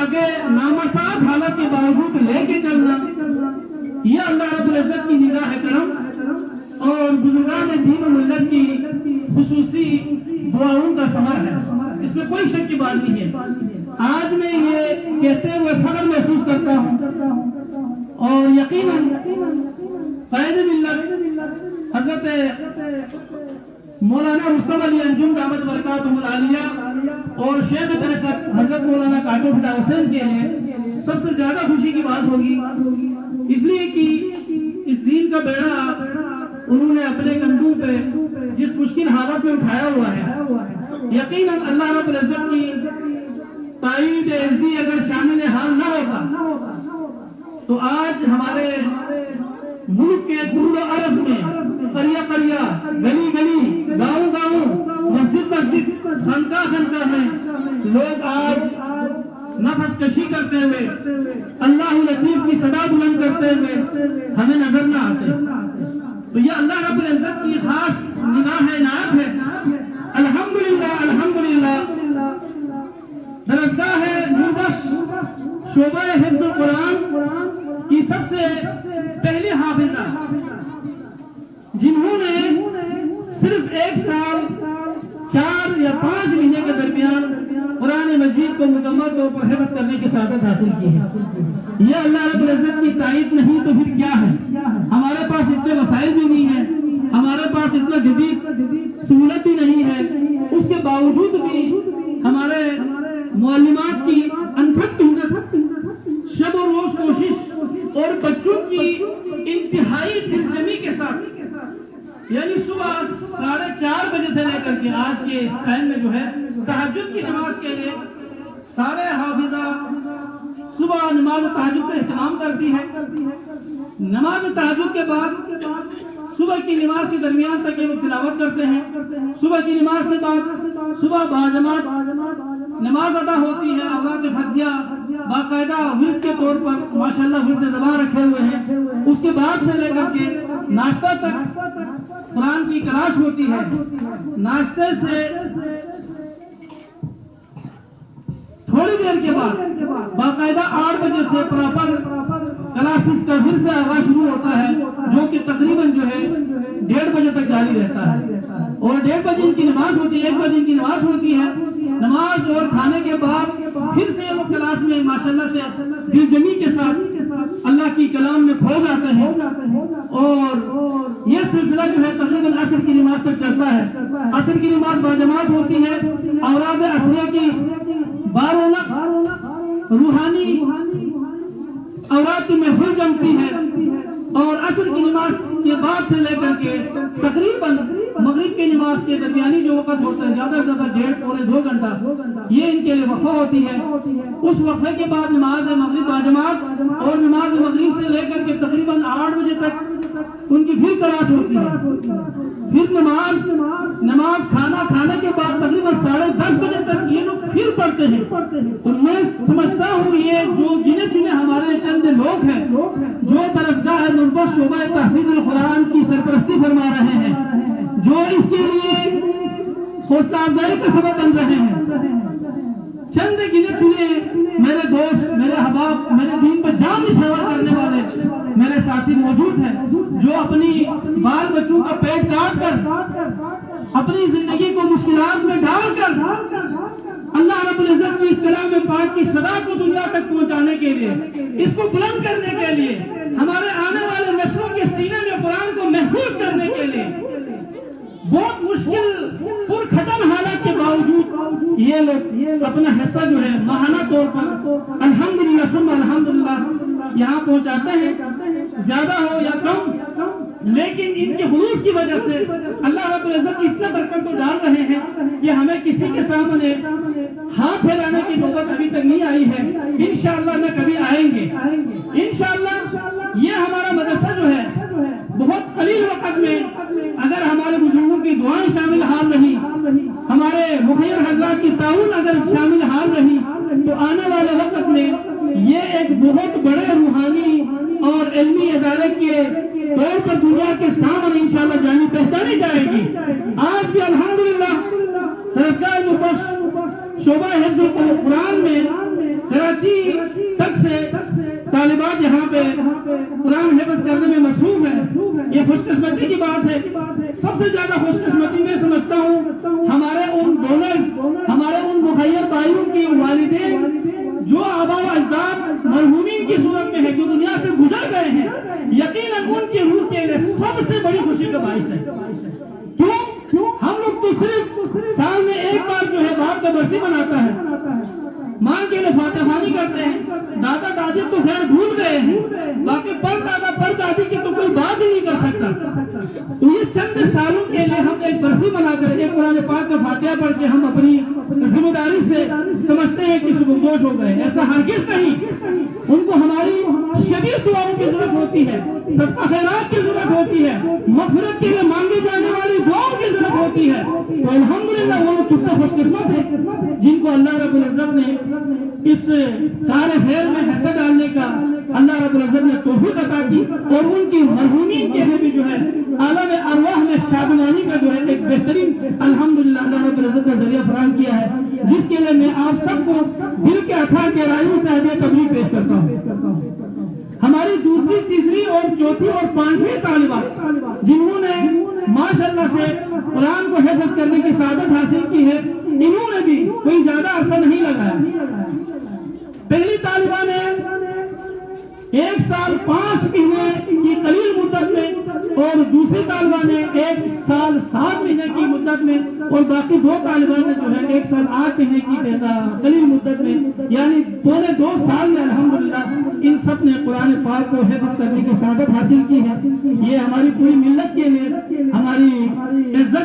آگے نامساعد حالت کے باوجود لے کے چلنا، یہ اللہ رب العزت کی نگاہ کرم اور بزرگان دین و ملت کی خصوصی دعاؤں کا ثمر ہے، اس میں کوئی شک کی بات نہیں ہے۔ آج میں یہ کہتے ہوئے فخر محسوس کرتا ہوں اور یقیناً قائد ملت حضرت مولانا مصطفیٰ علی انجم دامت برکاتہ العالیہ اور شیخ طریقت حضرت مولانا کاٹو فدا حسین کے لیے سب سے زیادہ خوشی کی بات ہوگی، اس لیے کہ اس دین کا بیڑا انہوں نے اپنے کندھوں پہ جس مشکل حالت میں اٹھایا ہوا ہے، یقیناً اللہ رب العزت کی تائید عزتی اگر شامل حال نہ ہوتا تو آج ہمارے ملک کے طول و عرض میں قریہ قریہ، گلی گلی، گاؤں گاؤں، مسجد مسجد، خانقاہ خانقاہ میں لوگ آج نفس کشی کرتے ہوئے اللہ لطیف کی صدا بلند کرتے ہوئے ہمیں نظر نہ آتے، تو یہ اللہ رب العزت کی خاص نگاہ عنایت ہے۔ الحمدللہ الحمدللہ درسگاہ نوربخش شعبہ حفظ القرآن کی سب سے پہلی حافظہ جنہوں نے صرف 1 سال 4 یا 5 مہینے کے درمیان قرآن مجید کو مکمل طور پر حفظ کرنے کی سعادت حاصل کی ہے، یہ اللہ رب العزت کی تائید نہیں تو پھر کیا ہے؟ ہمارے پاس اتنے وسائل بھی نہیں ہیں، ہمارے پاس اتنا جدید سہولت بھی نہیں ہے، اس کے باوجود بھی ہمارے معلمات کی انتھک محنت، شب و روز کوشش اور بچوں کی انتہائی دلجمی کے ساتھ، یعنی صبح 4:30 بجے سے لے کر کے آج کے اس ٹائم میں جو ہے تہجد کی نماز کے لیے سارے حافظہ صبح نماز تہجد کا اہتمام کرتی ہے، نماز تہجد کے بعد صبح کی نماز کے درمیان تک یہ لوگ تلاوت کرتے ہیں، صبح کی نماز کے بعد صبح باجماعت نماز ادا ہوتی ہے، اوراد فتحیہ باقاعدہ ورد کے طور پر ماشاءاللہ ورد زبان رکھے ہوئے ہیں، اس کے بعد سے لے کر کے ناشتہ تک قرآن کی کلاس ہوتی ہے، ناشتے سے تھوڑی دیر کے بعد باقاعدہ 8 بجے سے پراپر کلاسز کا پھر سے آغاز شروع ہوتا ہے، جو کہ تقریباً جو ہے 1:30 بجے تک جاری رہتا ہے، اور 1:30 بجے ان کی نماز ہوتی ہے، 1 بجے ان کی نماز ہوتی ہے، نماز اور کھانے کے بعد پھر سے یہ لوگ کلاس میں ماشاءاللہ سے دل جمی کے ساتھ اللہ کی کلام میں کھو جاتے ہیں، اور یہ سلسلہ جو ہے تقریباً عصر کی نماز تک چلتا ہے۔ عصر کی نماز باجماعت ہوتی ہے، اوراد عصریہ کی بارونق روحانی اوراد کی محفل جمتی ہے، اور عصر کی نماز کے بعد سے لے کر کے تقریباً مغرب کی نماز کے درمیانی جو وقت ہوتا ہے زیادہ سے زیادہ 1.5 پونے 2 گھنٹہ یہ ان کے لیے وقفہ ہوتی ہے، اس وقفے کے بعد نماز مغرب باجماعت، اور نماز مغرب سے لے کر کے تقریباً 8 بجے تک ان کی پھر کلاس ہوتی ہے، پھر نماز کھانا کھانے کے بعد تقریباً 10:30 بجے تک یہ لوگ پھر پڑھتے ہیں۔ تو میں سمجھتا ہوں یہ جو گنے چنے ہمارے چند لوگ ہیں جو درسگاہ نوربخش شعبہ تحفیظ القرآن کی سرپرستی فرما رہے ہیں، جو اس کے لیے حوصلہ افزائی کا سبب بن رہے ہیں، چند گنے چنے میرے دوست، میرے احباب، میرے دین پر جان نچھاور کرنے والے میرے ساتھی موجود ہیں، جو اپنی بال بچوں کا پیٹ کاٹ کر اپنی زندگی کو مشکلات میں ڈال کر اللہ رب العزت کی اس کلام پاک کی صدا کو دنیا تک پہنچانے کے لیے، اس کو بلند کرنے کے لیے، ہمارے آنے والے نسلوں کے سینے میں قرآن کو محفوظ کرنے کے لیے بہت مشکل پرکھٹن حالات کے باوجود یہ لوگ اپنا حصہ جو ہے ماہانہ طور پر الحمدللہ ثم الحمدللہ یہاں پہنچاتے ہیں، زیادہ ہو یا کم، لیکن ان کے خلوص کی وجہ سے اللہ رب العزت کی اتنا برکت کو ڈال رہے ہیں کہ ہمیں کسی کے سامنے ہاتھ پھیلانے کی نوبت ابھی تک نہیں آئی ہے، انشاءاللہ نہ کبھی آئیں گے انشاءاللہ۔ یہ ہمارا مدرسہ جو ہے بہت قلیل وقت میں اگر ہمارے بزرگوں کی دعائیں شامل حال رہی، ہمارے مخیر حضرات کی تعاون اگر شامل حال رہی، تو آنے والے وقت میں یہ ایک بہت بڑے روحانی اور علمی ادارے کے طور پر دنیا کے سامنے انشاءاللہ جانی پہچانی جائے گی۔ آج بھی الحمدللہ درسگاہ نوربخش شعبہ حفظ القرآن میں کراچی تک سے طالبات یہاں پہ قرآن حفظ کرنے میں مصروف ہے. یہ خوش قسمتی کی بات ہے. سب سے زیادہ خوش قسمتی میں سمجھتا ہوں ہمارے ان ڈونرز، ہمارے ان مخیر بھائیوں کی والدین جو آبا و اجداد مرحومین کی صورت میں ہے، جو دنیا سے گزر گئے ہیں. یقیناً ان کی روح کے لیے سب سے بڑی خوشی کا باعث ہے. کیوں؟ ہم لوگ تو صرف سال میں ایک بار جو ہے باپ کا برسی مناتا ہے، ماں کے لیے فاتح خوانی کرتے ہیں. دادا دادی تو خیر بھول گئے ہیں، باقی پر دادا پر دادی کی تو کوئی بات ہی نہیں کر سکتا. تو یہ چند سالوں کے لیے ہم ایک برسی منا کر ایک قرآن پاک کا فاتحہ پڑھ کے ہم اپنی ذمہ داری سے سمجھتے ہیں کہ سبکدوش ہو گئے. ایسا ہرگز نہیں. ان کو ہماری شدید دعاؤں کی ضرورت ہوتی ہے، صدقہ خیرات کی ضرورت ہوتی ہے، مغفرت کے لیے مانگی جانے والی دعاؤں کی ضرورت ہوتی ہے. تو الحمدللہ وہ لوگ کتنا خوش قسمت ہے جن کو اللہ رب العزت نے اس کار خیر میں حصہ ڈالنے کا اللہ رب العزت نے توفیق عطا کی. اور ان کی مرحومین کے لیے بھی جو ہے عالم ارواح میں شادمانی کا جو ہے ایک بہترین الحمدللہ اللہ رب العزت نے ذریعہ فراہم کیا ہے، جس کے لیے میں آپ سب کو دل کے اتھاہ گہرائیوں سے ہدیہ تبریک پیش کرتا ہوں. ہماری دوسری، تیسری اور چوتھی اور پانچویں طالبات جنہوں نے ماشاءاللہ سے قرآن کو حفظ کرنے کی سعادت حاصل کی ہے، انہوں نے بھی کوئی زیادہ عرصہ نہیں لگایا. پہلی طالبہ نے 1 سال 5 مہینے کی قلیل مدت میں، اور دوسری طالبہ نے 1 سال 7 مہینے کی مدت میں، اور باقی 2 طالبان نے جو ہے 1 سال 8 مہینے کی قلیل مدت میں، یعنی پورے 2 سال میں الحمدللہ ان سب نے قرآن پاک کو حفظ کرنے کی سعادت حاصل کی ہے. یہ ہماری پوری ملت کے لیے ہماری عزت